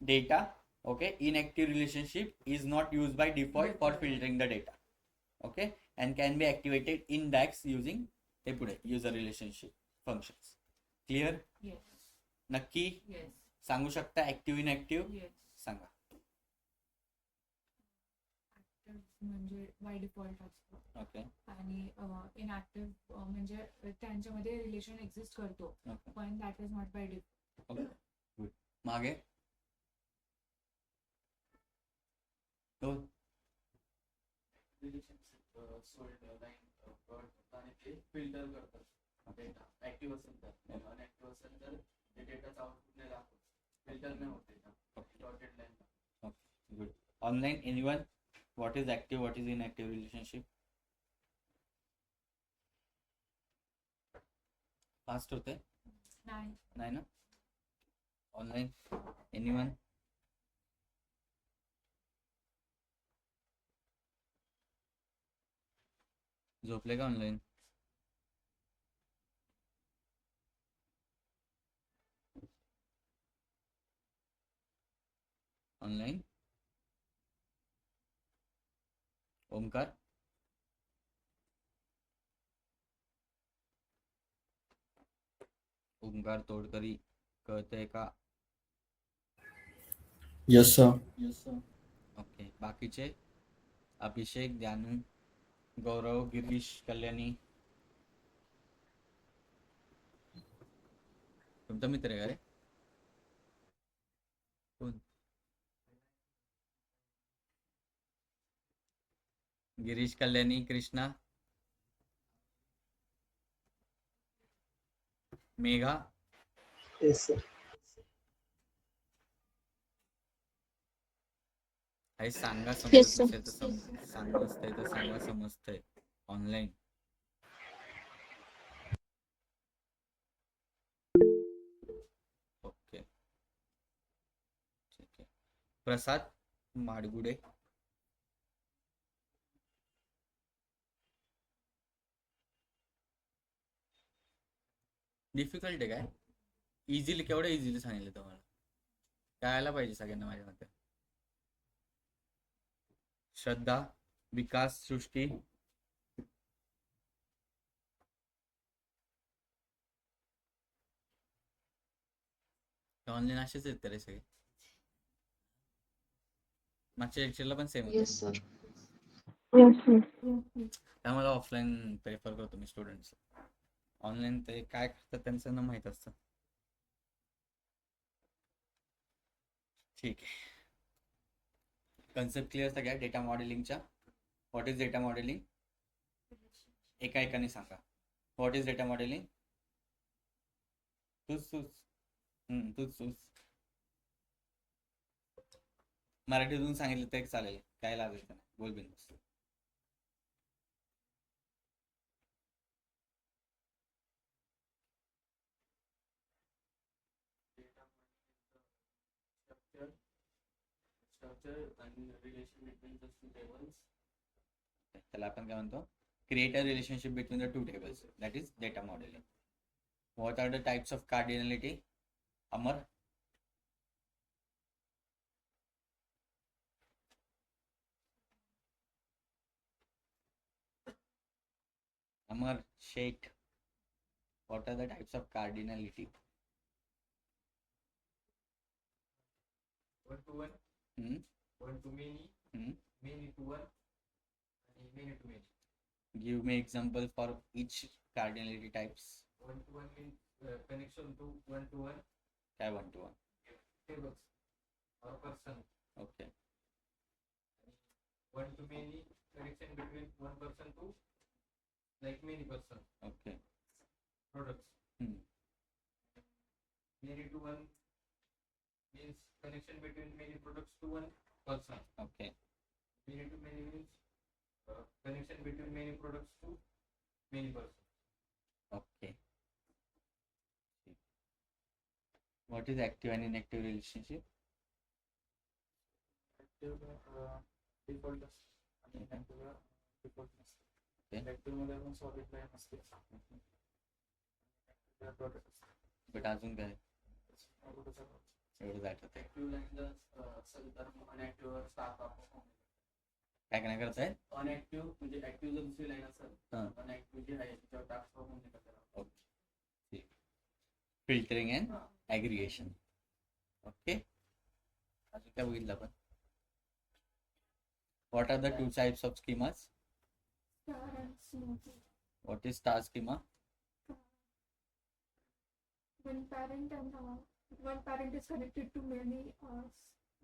data. Okay, inactive relationship is not used by default for filtering the data. Okay, and can be activated in DAX using हे पुढे user relationship functions. Clear? Yes. नक्की Yes. सांगू शकता active inactive, Yes. सांगा. Active म्हणजे by default असतो, okay, आणि inactive म्हणजे त्यांच्यामध्ये रिलेशन एक्झिस्ट करतो, ओके, पण that is not by default. Okay, good. मागे हो रिलेशनशिप सोल्ड लाईन आणि ते फिल्टर करतात डेटा ऍक्टिव्ह असेल तर अनऍक्टिव्ह असेल तर ते डेटाचा आउटपुट नाही दाखवत फिल्टर नाही होत data dotted line. Good. Online anyone what is active what is inactive relationship? Fast होते नाही. नाही ना? Online anyone? झोपले का ऑनलाईन? ऑनलाईन ओमकार? ओमकार तोडकरी कळतंय का? Yes sir. ओके. बाकीचे अभिषेक, ज्ञानू, गौरव, गिरीश, कल्याणी. तुमचा मित्र आहे का रे? कोण? गिरीश, कल्याणी, कृष्णा, मेघा. Yes sir. हे सांगा Yes, समजत sir. नसेल तर समजतंय तर सांगा समजतंय. ऑनलाईन ओके ठीक आहे. प्रसाद माडगुडे. डिफिकल्ट आहे काय? इझिली केवढं इझिली सांगितलं तुम्हाला? कळायला पाहिजे सगळ्यांना माझ्या मते. श्रद्धा, विकास, सृष्टी. ऑनलाईन असेच आहेत रे सगळे. मागच्या लेक्चरला पण सेम होते. सर. Yes, sir. त्यामुळे ऑफलाईन प्रेफर करतो मी स्टुडंट्स. ऑनलाईन ते काय करतात त्यांचं ना माहीत असतं. ठीक आहे. कन्सेप्ट क्लिअर सगळ्या डेटा मॉडेलिंगच्या. What is data modelling? एका एकाने सांगा. What is data modelling? तूच मराठीतून सांगितलं तर चालेल, काय लागायचं नाही. बोल बिंदास. स्ट्रक्चर आणि relation between the two tables. त्याला आपण काय म्हणतो? Create a relationship between the two tables. That is data modelling. What are the types of cardinality? Amar? Amar Sheikh, what are the types of cardinality? One to one, Hmm? One to many, Hmm? Many to one आणि many to many. Give me example for each cardinality types. One to one means connection to one to one काय one to one? tables or person. Okay. One to many connection between one person to like many person Okay. products. Hmm. Many to one means connection between many products to one person. Okay. Many to many means connection between many products to many person. Okay. What is active and inactive relationship? Active default आणि inactive default नसते. Okay. Active मध्ये आपण solid line असते. Product असते. But अजून काय एवढं आठवत आहे? Active line जर असेल तर unactive स्टार्ट आपण काय काय करत आहे? अनऍक्टिव्ह म्हणजे ऍक्टिव्ह जर दुसरी लाईन असेल हा. अनऍक्टिव्ह जी आहे त्याच्यावर टास्क फॉर्म म्हणजे कसं Okay. Filtering and हा. aggregation. Okay. अजून काय बघितलं आपण? What are the two types of schemas? Star and smoothie. What is star schema? One parent and one parent is connected to many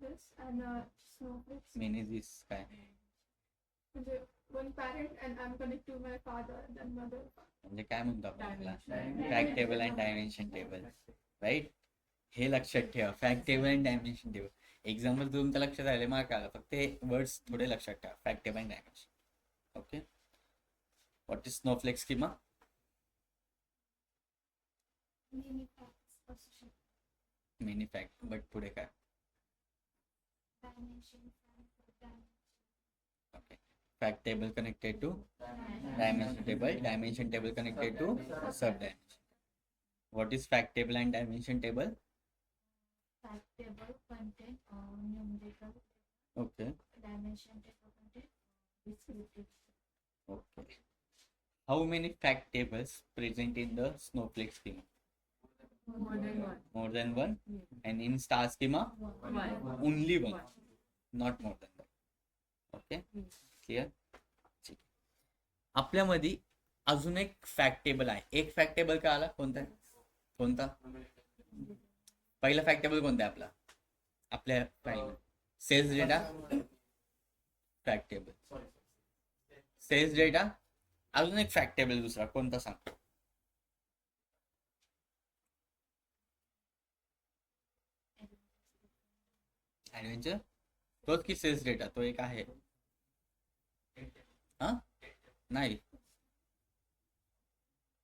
this and snowflakes. Many this काय म्हणजे one parent and I'm connected to my father and then mother. म्हणजे काय म्हणतो आपण त्याला Dimension. Fact table and dimension table, right? हे लक्षात ठेवा, fact table and dimension table. Example तुमच्या लक्षात आले मार्क आला, फक्त हे वर्ड्स थोडे लक्षात ठेवा, fact table and dimension. Okay, what is Snowflake schema? Many facts असू शकतात. मेनी फॅक्ट, बट पुढे काय? Dimension, dimension. Okay, fact table connected to dimension table connected to sub dimension. What is fact table and dimension table? Fact table contain numerical. Okay. Dimension table contain descriptive. Okay. How many fact tables present in the snowflake schema? More than one. More than one. Yeah. And in star schema, One. only one, One. not more than one. Okay. Hmm. Clear? ठीक. आपल्यामध्ये अजून एक fact table आहे. एक fact table का आला? कोणता आहे? कोणता? पहिला फॅक्ट टेबल कोणता आहे आपला? आपल्या file sales data fact table, sales data. अजून एक फॅक्ट टेबल दुसरा कोणता सांग? ऍडव्हेंचर, तोच की सेल्स डेटा, तो एक आहे. हा नाही,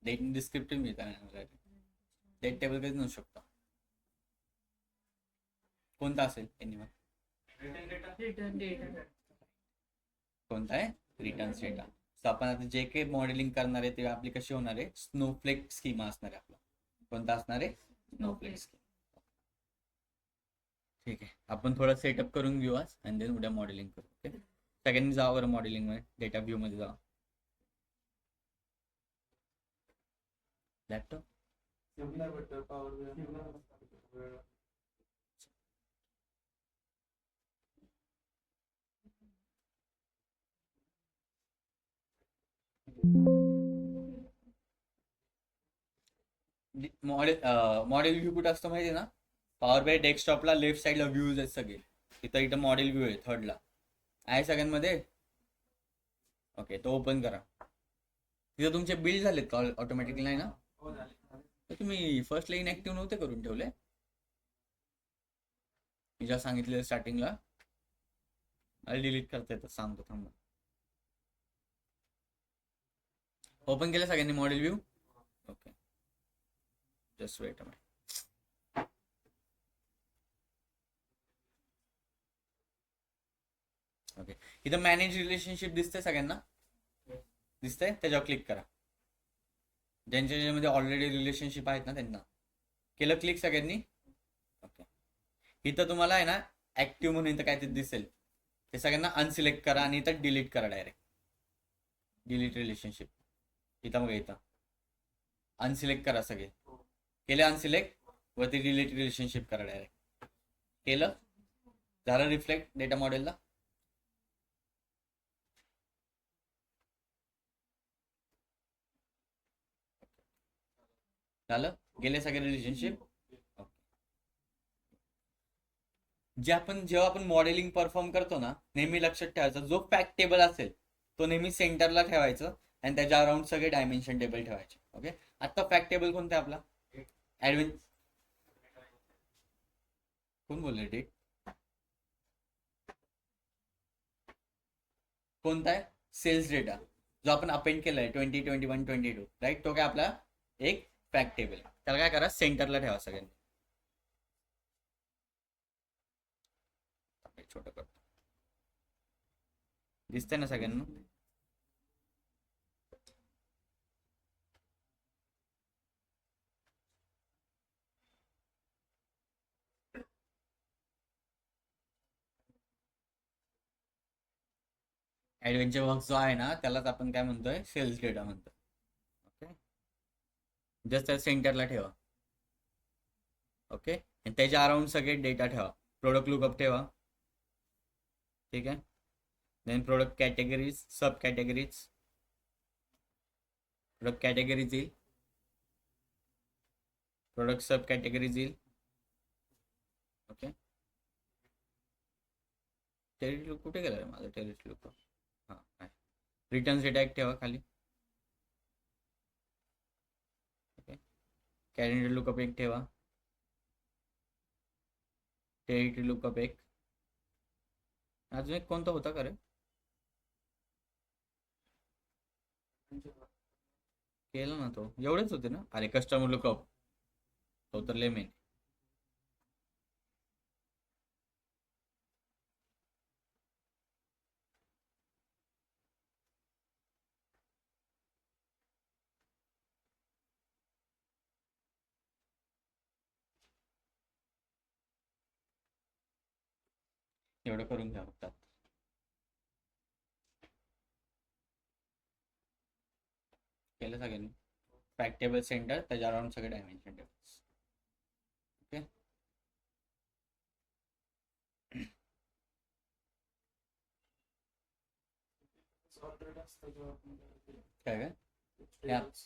डेट डिस्क्रिप्टिव्ह मिळतात. डेट टेबल कधी नसू शकतो. कोणता असेल? Anyone Return data. कोणता आहे? Returns data. सो आपण आता जे काही मॉडेलिंग करणार आहे ते आपली कशी होणार आहे? स्नोफ्लेक स्कीमा असणार आहे आपला. कोणता असणार आहे? Snowflake schema. ठीक आहे, आपण थोडं सेटअप करून घेऊ आज आणि देन उद्या मॉडेलिंग करू. ओके, सगळ्यांनी जावं बरं मॉडेलिंग मध्ये, डेटा व्ह्यू मध्ये जावा. Laptop similar but power model view कुठं असतं माहिती आहे ना? पॉवर बाय डेस्कटॉपला लेफ्ट साईडला व्ह्यूज आहेत सगळे. इथं मॉडेल व्ह्यू आहे थर्डला. आहे सगळ्यांमध्ये? ओके, तो ओपन करा. तिथं तुमचे बिल्ड झालेत का ऑटोमॅटिकली? नाही ना? तर तुम्ही फर्स्टला इनॅक्टिव्ह नव्हते करून ठेवले? मी ज्या सांगितलेलं स्टार्टिंगला, मला डिलीट करता येतं, सांगतो थांबा. ओपन केलं सगळ्यांनी model view? Okay, just weight a minute. Okay, इथं मॅनेज रिलेशनशिप दिसतंय सगळ्यांना? दिसतंय? त्याच्यावर क्लिक करा. ज्यांच्या ज्याच्यामध्ये ऑलरेडी रिलेशनशिप आहेत ना त्यांना. केलं क्लिक सगळ्यांनी? ओके, इथं तुम्हाला आहे ना ऍक्टिव्ह म्हणून इथं काय ते दिसेल, ते सगळ्यांना अनसिलेक्ट करा आणि इथं डिलीट करा डायरेक्ट. डिलीट रिलेशनशिप इथं बघा, इथं अनसिलेक्ट करा सगळे. केले अनसिलेक्ट, वरती डिलीट रिलेशनशिप करा डायरेक्ट. केलं? झालं रिफ्लेक्ट डेटा मॉडेलला? झालं? गेले सगळे रिलेशनशिप? जेव्हा आपण मॉडेलिंग परफॉर्म करतो ना, नेहमी लक्षात ठेवायचं, जो फॅक्ट टेबल असेल तो नेहमी सेंटरला ठेवायचं आणि त्याच्या अराउंड सगळे डायमेन्शन टेबल ठेवायचे. ओके, आता फॅक्ट टेबल कोणता आहे आपला? ऍडव्हेंच कोण बोलले? डेट कोणता आहे? सेल्स डेटा, जो आपण अपेंड केलाय 2021 22, राईट? तो काय आपला एक फॅक्ट टेबल. त्याला काय करा? सेंटरला ठेवा सगळ्यांनी. छोटं करतो, दिसतंय ना सगळ्यांना? ऍडव्हेंचर वर्क जो आहे ना त्यालाच आपण काय म्हणतोय? सेल्स डेटा म्हणतो. ओके, जस्ट सेंटरला ठेवा. ओके, आणि त्याच्या अराउंड सगळे डेटा ठेवा. प्रोडक्ट लुकअप ठेवा. ठीक आहे, देन प्रोडक्ट कॅटेगरीज, सब कॅटेगरीज. प्रोडक्ट कॅटेगरीज येईल, प्रोडक्ट सब कॅटेगरीज येईल. ओके, टेरिटरी लुक कुठे गेला रे माझा टेरिटरी लुक? हां, रिटर्न डेटा एक ठेवा खाली. ओके, कॅलेंडर लुकअप एक ठेवा, टेरिटरी लुकअप एक. अजून एक कोणता होता का रे? केलं ना तो, एवढेच होते ना. अरे कस्टमर लुकअप तो तर लय मेन. एवढं करून घ्या फक्त. केलं सगळ्यांनी. फॅक्ट टेबल सेंटर, त्याच्यावर राहून सगळे डायमेन्शन टेबल्स. ओके, ऑर्डर असतं जेव्हा आपण काय काय tables.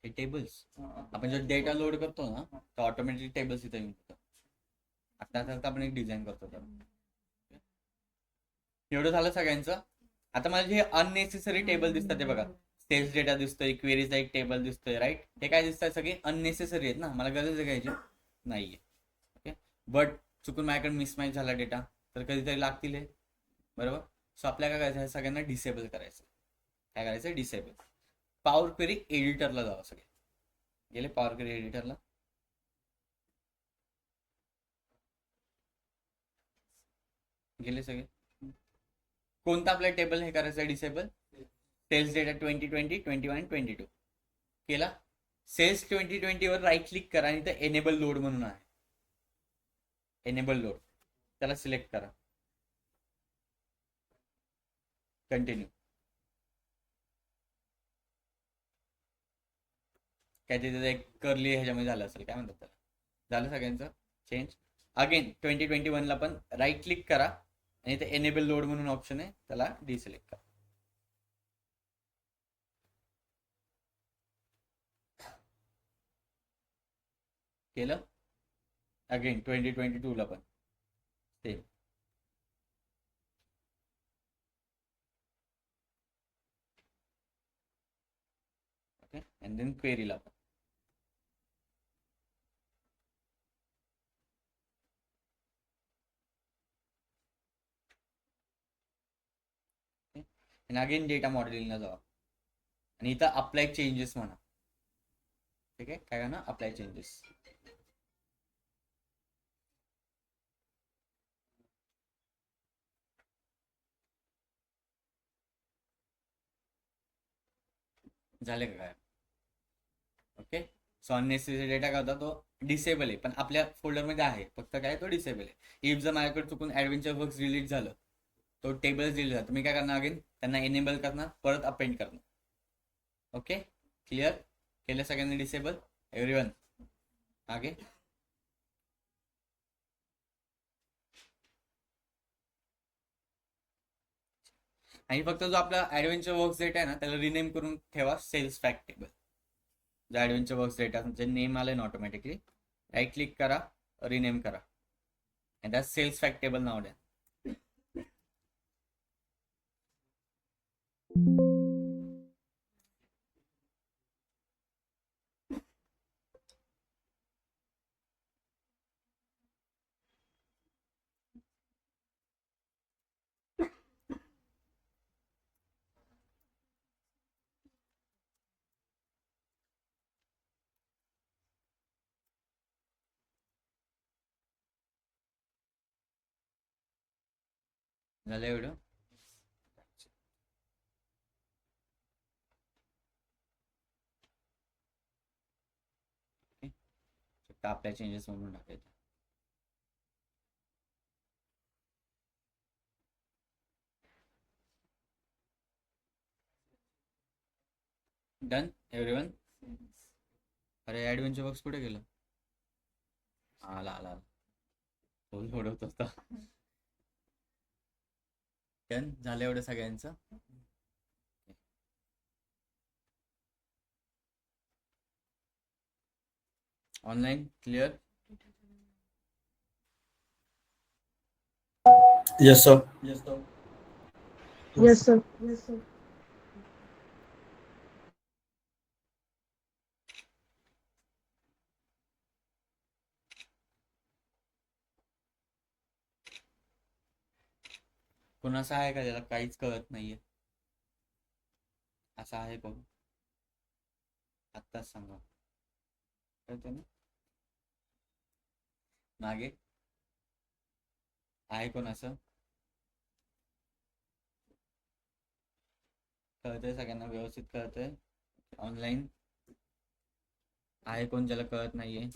हे टेबल्स हा. आपण जो डेटा लोड करतो ना, तर ऑटोमॅटिक टेबल्स इथे येऊन जातात. आता आपण एक डिझाईन करतो तर. एवढं झालं सगळ्यांचं. आता मला जे अननेसेसरी टेबल दिसतात ते बघा. सेल्स डेटा दिसतोय, क्वेरीचा एक टेबल दिसतोय, राईट. हे काय दिसतात सगळे अननेसेसरी आहेत ना, मला गरज आहे घ्यायची नाहीये. ओके, बट चुकून माझ्याकडे मिसमॅच झाला डेटा तर कधीतरी लागतील हे, बरोबर. सो आपल्याला काय करायचं, सगळ्यांना डिसेबल करायचं. काय करायचं, डिसेबल. पॉवर क्वेरी एडिटरला जावं सगळे. गेले पॉवर क्वेरी एडिटरला? गेले सगळे? कोणता आपला टेबल हे करायचं आहे डिसेबल? सेल्स डेटा 2020, 21, 22 केला. सेल्स 2020 वर राईट क्लिक करा आणि इथं एनेबल लोड म्हणून आहे. एनेबल लोड त्याला सिलेक्ट करा. कंटिन्यू. काय ते त्याचं एक करली ह्याच्यामध्ये झालं असेल, काय म्हणतात त्याला. झालं सगळ्यांचं चेंज. अगेन 2021 ला पण राईट क्लिक करा आणि इथे एनेबल लोड म्हणून ऑप्शन आहे, त्याला डिसिलेक्ट करा. केलं. अगेन 2022 ला पण सेम. ओके, अँड देन क्वेरीला पण. आणि अगेन डेटा मॉडेलिंगला जावा आणि इथं अप्लाय चेंजेस म्हणा. ठीक आहे, काय ना अप्लाय चेंजेस. झाले का काय? ओके, सो अननेसेसरी डेटा काय होता तो डिसेबल आहे, पण आपल्या फोल्डरमध्ये आहे, फक्त काय तो डिसेबल आहे. इफ जर माझ्याकडे चुकून ॲडव्हेंचर वर्क्स डिलीट झालं, तो टेबल्स डिलीट झालं, मी काय करणार, अगेन त्यांना एनेबल करणार, परत अपेंड करणार. Okay, clear. केलं सगळ्यांनी डिसेबल? एव्हरीवन आगे. आणि फक्त जो आपला ॲडव्हेंचर वर्क्स डेटा आहे ना, त्याला रिनेम करून ठेवा सेल्स फॅक्ट टेबल. जो ॲडव्हेंचर वर्क्स डेटा जे नेम आलं ना ऑटोमॅटिकली, राईट क्लिक करा, रिनेम करा आणि त्या सेल्स फॅक्ट टेबल नाव द्या. झालं एवढं? फक्त आपल्या चेंजेस म्हणून टाकायचं. Done everyone. अरे ॲडव्हेंचर वर्क्स कुठे गेलं? आला आला आला. फोन सोडवत असता. डन झालं एवढं सगळ्यांचं. Online clear. Yes, sir. Yes, sir. कोणाचं आहे का ज्याला काहीच कळत नाहीये? असं आहे कोण? आत्ताच सांगा. कळतंय ना? मागे आहे कोण असं? कळतंय सगळ्यांना व्यवस्थित कळतंय? ऑनलाईन आहे कोण ज्याला कळत नाहीये?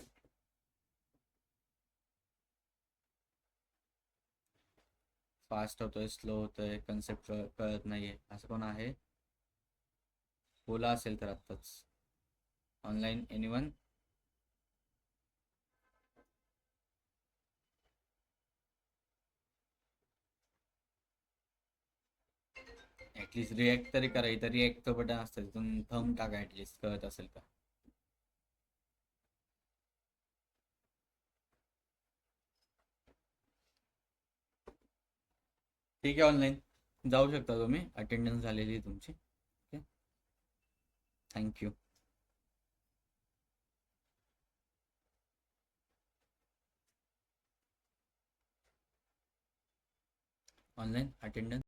फास्ट होतोय, स्लो होतोय, कन्सेप्ट कळत नाहीये, असं कोण आहे? बोला असेल तर आत्ताच. Online anyone? ऍटलीस्ट रिॲक्ट तरी करा. इथं रिॲक्टचं बटन असतं, तिथून थंब टाका ऍटलीस्ट, कळत असेल का. ठीक आहे, ऑनलाईन जाऊ शकता तुम्ही. अटेंडन्स झालेली आहे तुमची. Okay, thank you. Online attendance